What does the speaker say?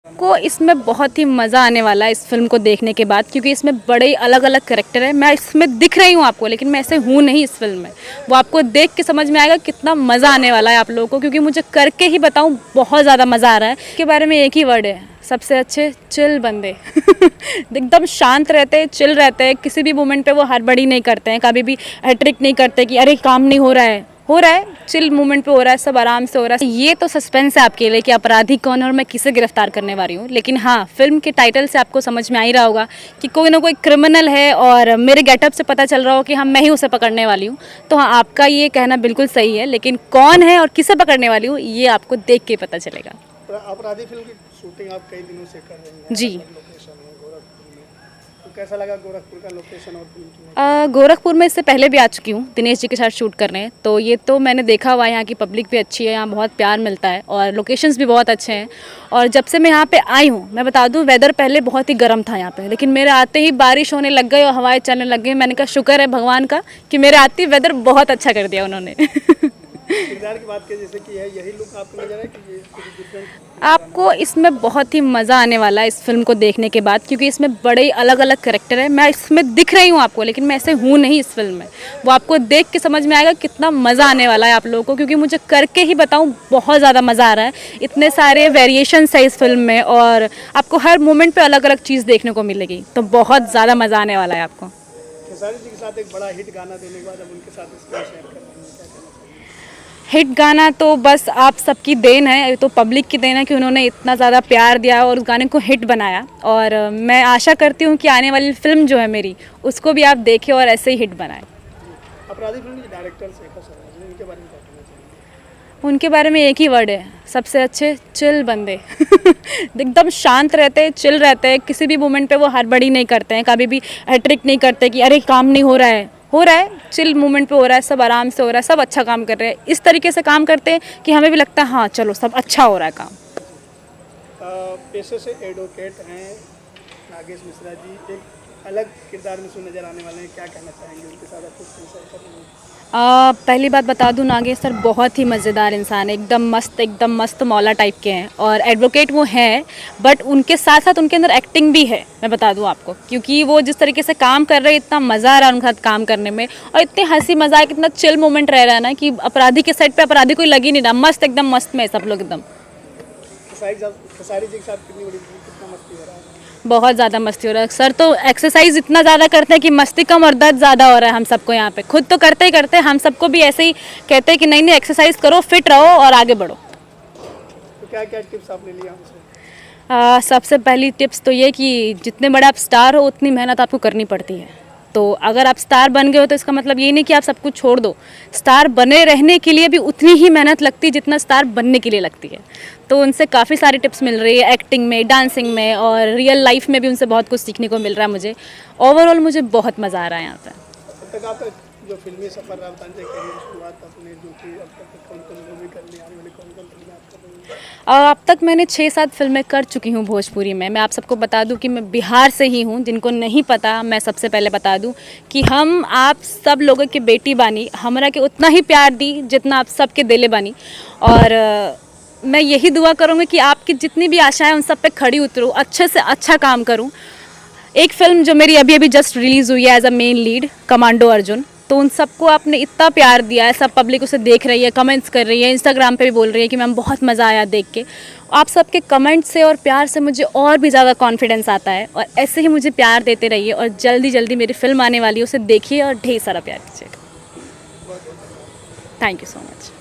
को इसमें बहुत ही मज़ा आने वाला है इस फिल्म को देखने के बाद, क्योंकि इसमें बड़े अलग अलग करैक्टर है। मैं इसमें दिख रही हूँ आपको, लेकिन मैं ऐसे हूँ नहीं इस फिल्म में। वो आपको देख के समझ में आएगा कितना मज़ा आने वाला है आप लोगों को, क्योंकि मुझे करके ही बताऊँ बहुत ज़्यादा मज़ा आ रहा है। इसके बारे में एक ही वर्ड है, सबसे अच्छे चिल बंदे एकदम शांत रहते हैं, चिल रहते हैं, किसी भी मोमेंट पे वो हड़बड़ी नहीं करते हैं, कभी भी हैट्रिक नहीं करते कि अरे काम नहीं हो रहा है, चिल मोमेंट पे हो रहा है, सब आराम से हो रहा है। ये तो सस्पेंस है आपके लिए कि अपराधी कौन है और मैं किसे गिरफ्तार करने वाली हूँ, लेकिन हाँ, फिल्म के टाइटल से आपको समझ में आ ही रहा होगा कि कोई ना कोई क्रिमिनल है और मेरे गेटअप से पता चल रहा हो कि हाँ, मैं ही उसे पकड़ने वाली हूँ। तो हाँ, आपका ये कहना बिल्कुल सही है, लेकिन कौन है और किसे पकड़ने वाली हूँ ये आपको देख के पता चलेगा। अपराधी फिल्म की शूटिंग आप कई दिनों से कर रही हैं। जी। लोकेशन है गोरखपुर में, तो कैसा लगा गोरखपुर का लोकेशन और फिल्म? गोरखपुर में इससे पहले भी आ चुकी हूँ, दिनेश जी के साथ शूट करने हैं, तो ये तो मैंने देखा हुआ है। यहाँ की पब्लिक भी अच्छी है, यहाँ बहुत प्यार मिलता है और लोकेशंस भी बहुत अच्छे हैं। और जब से मैं यहाँ पे आई हूँ, मैं बता दूँ, वेदर पहले बहुत ही गर्म था यहाँ पे, लेकिन मेरे आते ही बारिश होने लग गई और हवाएं चलने लग गई। मैंने कहा शुक्र है भगवान का कि मेरे आते ही वेदर बहुत अच्छा कर दिया उन्होंने। किरदार की बात की जैसे कि है, यही लुक आपको नजर है कि ये कुछ डिफरेंट? आपको इसमें बहुत ही मज़ा आने वाला है इस फिल्म को देखने के बाद, क्योंकि इसमें बड़े अलग अलग करैक्टर है। मैं इसमें दिख रही हूँ आपको, लेकिन मैं ऐसे हूँ नहीं इस फिल्म में। वो आपको देख के समझ में आएगा कितना मज़ा आने वाला है आप लोगों को, क्योंकि मुझे करके ही बताऊँ बहुत ज़्यादा मज़ा आ रहा है। इतने सारे वेरिएशंस है इस फिल्म में और आपको हर मोमेंट पर अलग अलग चीज़ देखने को मिलेगी, तो बहुत ज़्यादा मज़ा आने वाला है आपको। खेसारी जी के साथ एक बड़ा हिट गाना देने के बाद अब उनके साथ स्क्रीन शेयर कर रहे हैं, क्या कहना चाहिए? हिट गाना तो बस आप सबकी देन है, ये तो पब्लिक की देन है कि उन्होंने इतना ज़्यादा प्यार दिया और उस गाने को हिट बनाया। और मैं आशा करती हूँ कि आने वाली फिल्म जो है मेरी, उसको भी आप देखें और ऐसे ही हिट बनाएं। अपराधी फिल्म के डायरेक्टर शेखर सराय, उनके बारे में क्या कहना चाहिए? उनके बारे में एक ही वर्ड है, सबसे अच्छे चिल बंदे एकदम शांत रहते हैं, चिल रहते हैं, किसी भी मोमेंट पे वो हड़बड़ी नहीं करते हैं, कभी भी हैट्रिक नहीं करते कि अरे काम नहीं हो रहा है, चिल मोमेंट पे हो रहा है, सब आराम से हो रहा है, सब अच्छा काम कर रहे हैं। इस तरीके से काम करते हैं कि हमें भी लगता है हाँ चलो सब अच्छा हो रहा है काम। पेशे से एडवोकेट हैं नागेश मिश्रा जी, एक अलग किरदार में से नजर आने वाले हैं, क्या कहना चाहेंगे उनके साथ आपको स्क्रीन शेयर कर रहे हैं? पहली बात बता दूं, नागेश सर बहुत ही मज़ेदार इंसान है, एकदम मस्त मौला टाइप के हैं और एडवोकेट वो हैं, बट उनके साथ साथ उनके अंदर एक्टिंग भी है। मैं बता दूं आपको, क्योंकि वो जिस तरीके से काम कर रहे हैं, इतना मज़ा आ रहा है उनके साथ काम करने में और इतने हंसी मजाक, इतना चिल मोमेंट रह रहा है ना कि अपराधी के सेट पे अपराधी कोई लग ही नहीं रहा। मस्त, एकदम मस्त में सब लोग एकदम। खेसारी जी के साथ कितना मस्ती हो रहा है? बहुत ज़्यादा मस्ती हो रहा है सर, तो एक्सरसाइज इतना ज़्यादा करते हैं कि मस्ती कम और दर्द ज़्यादा हो रहा है हम सबको यहाँ पे। खुद तो करते ही करते हैं, हम सबको भी ऐसे ही कहते हैं कि नहीं नहीं एक्सरसाइज करो, फिट रहो और आगे बढ़ो। तो क्या क्या टिप्स आपने लिया हमसे? सबसे पहली टिप्स तो ये कि जितने बड़े आप स्टार हो उतनी मेहनत आपको करनी पड़ती है। तो अगर आप स्टार बन गए हो तो इसका मतलब ये नहीं कि आप सब कुछ छोड़ दो। स्टार बने रहने के लिए भी उतनी ही मेहनत लगती है जितना स्टार बनने के लिए लगती है। तो उनसे काफ़ी सारी टिप्स मिल रही है, एक्टिंग में, डांसिंग में और रियल लाइफ में भी उनसे बहुत कुछ सीखने को मिल रहा है मुझे। ओवरऑल मुझे बहुत मज़ा आ रहा है यहाँ पर। अब तक आपका जो फिल्मी सफर रहा बताइए, करियर शुरुआत आपने जो कि अब तक कौन कौन मूवी कर ली, आने वाली कौन कौन फिल्में आप कर रही हैं? अब तक मैंने 6-7 फिल्में कर चुकी हूँ भोजपुरी में। मैं आप सबको बता दूं कि मैं बिहार से ही हूँ, जिनको नहीं पता मैं सबसे पहले बता दूं कि हम आप सब लोगों की बेटी बानी, हमरा के उतना ही प्यार दी जितना आप सबके दिले बानी। और मैं यही दुआ करूँगी कि आपकी जितनी भी आशाएं उन सब पे खड़ी उतरूँ, अच्छे से अच्छा काम करूँ। एक फ़िल्म जो मेरी अभी जस्ट रिलीज़ हुई है as a main lead, commando Arjun, तो उन सबको आपने इतना प्यार दिया है, सब पब्लिक उसे देख रही है, कमेंट्स कर रही है, इंस्टाग्राम पे भी बोल रही है कि मैम बहुत मज़ा आया देख के। आप सबके कमेंट से और प्यार से मुझे और भी ज़्यादा कॉन्फिडेंस आता है और ऐसे ही मुझे प्यार देते रहिए और जल्दी जल्दी मेरी फिल्म आने वाली है, उसे देखिए और ढेर सारा प्यार कीजिएगा। Thank you so much.